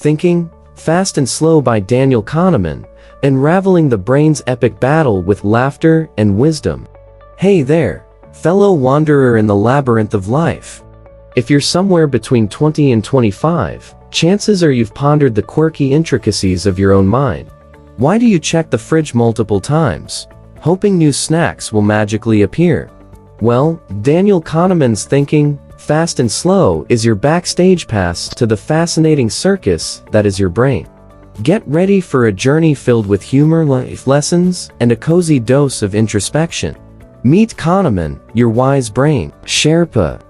Thinking, Fast and Slow by Daniel Kahneman, unraveling the brain's epic battle with laughter and wisdom. Hey there, fellow wanderer in the labyrinth of life. If you're somewhere between 20 and 25, chances are you've pondered the quirky intricacies of your own mind. Why do you check the fridge multiple times, hoping new snacks will magically appear? Well, Daniel Kahneman's Thinking, Fast and Slow is your backstage pass to the fascinating circus that is your brain. Get ready for a journey filled with humor, life lessons, and a cozy dose of introspection. Meet Kahneman, your wise brain, Sherpa.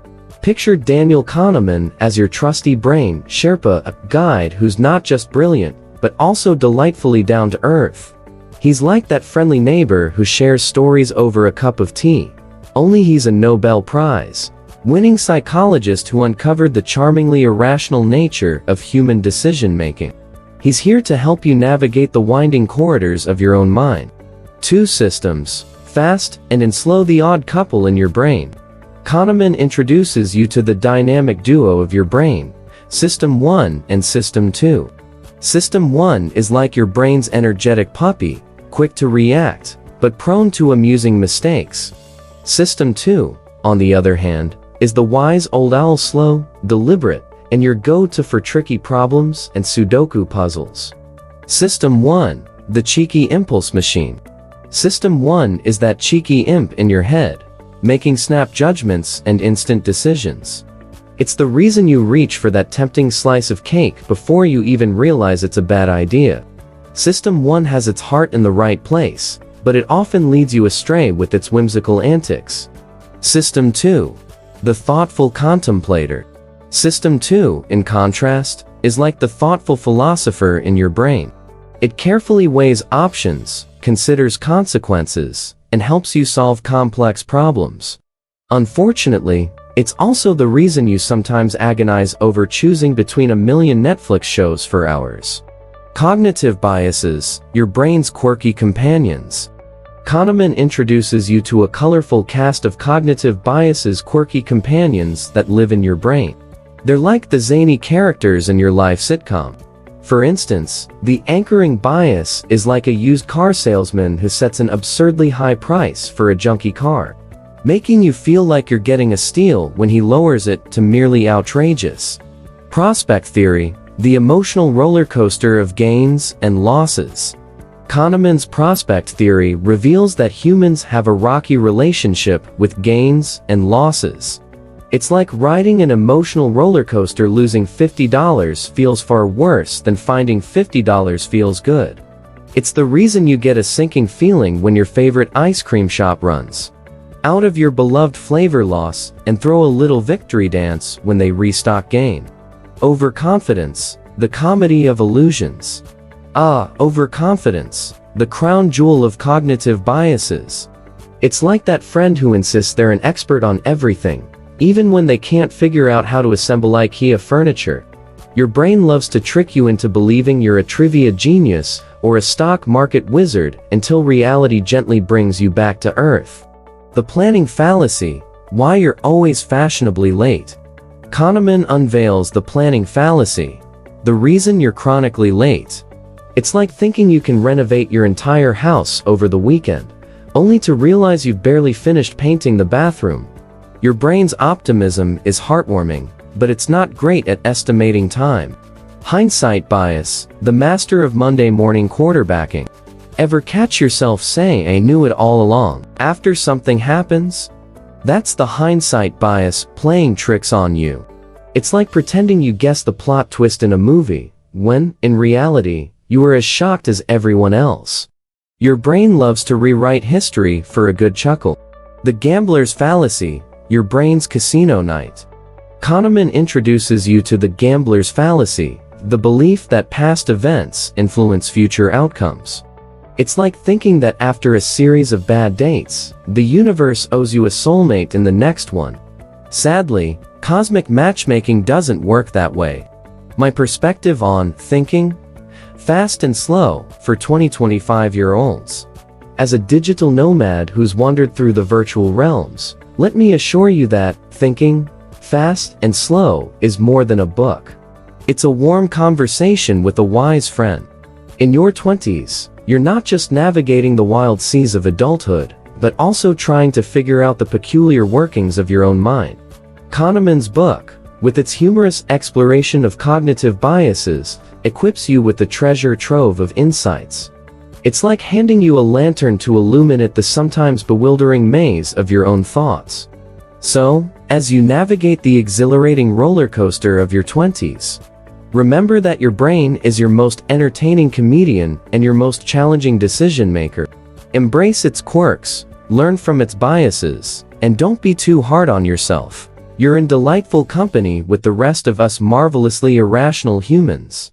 Picture Daniel Kahneman as your trusty brain, Sherpa, a guide who's not just brilliant, but also delightfully down to earth. He's like that friendly neighbor who shares stories over a cup of tea. Only he's a Nobel Prize winning psychologist who uncovered the charmingly irrational nature of human decision-making. He's here to help you navigate the winding corridors of your own mind. Two systems, fast and slow, the odd couple in your brain. Kahneman introduces you to the dynamic duo of your brain, System 1 and System 2. System 1 is like your brain's energetic puppy, quick to react, but prone to amusing mistakes. System 2, on the other hand, is the wise old owl, slow, deliberate, and your go-to for tricky problems and Sudoku puzzles. System 1, the cheeky impulse machine. System 1 is that cheeky imp in your head, making snap judgments and instant decisions. It's the reason you reach for that tempting slice of cake before you even realize it's a bad idea. System 1 has its heart in the right place, but it often leads you astray with its whimsical antics. System 2, the thoughtful contemplator. System 2, in contrast, is like the thoughtful philosopher in your brain. It carefully weighs options, considers consequences, and helps you solve complex problems. Unfortunately, it's also the reason you sometimes agonize over choosing between a million Netflix shows for hours. Cognitive biases, your brain's quirky companions. Kahneman introduces you to a colorful cast of cognitive biases, quirky companions that live in your brain. They're like the zany characters in your life sitcom. For instance, the anchoring bias is like a used car salesman who sets an absurdly high price for a junky car, making you feel like you're getting a steal when he lowers it to merely outrageous. Prospect theory, the emotional roller coaster of gains and losses. Kahneman's prospect theory reveals that humans have a rocky relationship with gains and losses. It's like riding an emotional roller coaster. Losing $50 feels far worse than finding $50 feels good. It's the reason you get a sinking feeling when your favorite ice cream shop runs out of your beloved flavor loss and throw a little victory dance when they restock gain. Overconfidence, the comedy of illusions. Overconfidence, the crown jewel of cognitive biases. It's like that friend who insists they're an expert on everything, even when they can't figure out how to assemble IKEA furniture. Your brain loves to trick you into believing you're a trivia genius or a stock market wizard until reality gently brings you back to earth. The planning fallacy, why you're always fashionably late. Kahneman unveils the planning fallacy, the reason you're chronically late. It's like thinking you can renovate your entire house over the weekend, only to realize you've barely finished painting the bathroom. Your brain's optimism is heartwarming, but it's not great at estimating time. Hindsight bias, the master of Monday morning quarterbacking. Ever catch yourself saying, "I knew it all along," after something happens? That's the hindsight bias playing tricks on you. It's like pretending you guessed the plot twist in a movie, when, in reality, you were as shocked as everyone else. Your brain loves to rewrite history for a good chuckle. The gambler's fallacy, your brain's casino night. Kahneman introduces you to the gambler's fallacy, the belief that past events influence future outcomes. It's like thinking that after a series of bad dates, the universe owes you a soulmate in the next one. Sadly, cosmic matchmaking doesn't work that way. My perspective on thinking, fast and slow, for 20-25-year-olds. As a digital nomad who's wandered through the virtual realms, let me assure you that thinking, fast and slow, is more than a book. It's a warm conversation with a wise friend. In your 20s, you're not just navigating the wild seas of adulthood, but also trying to figure out the peculiar workings of your own mind. Kahneman's book, with its humorous exploration of cognitive biases, equips you with the treasure trove of insights. It's like handing you a lantern to illuminate the sometimes bewildering maze of your own thoughts. So, as you navigate the exhilarating roller coaster of your 20s, remember that your brain is your most entertaining comedian and your most challenging decision maker. Embrace its quirks, learn from its biases, and don't be too hard on yourself. You're in delightful company with the rest of us marvelously irrational humans.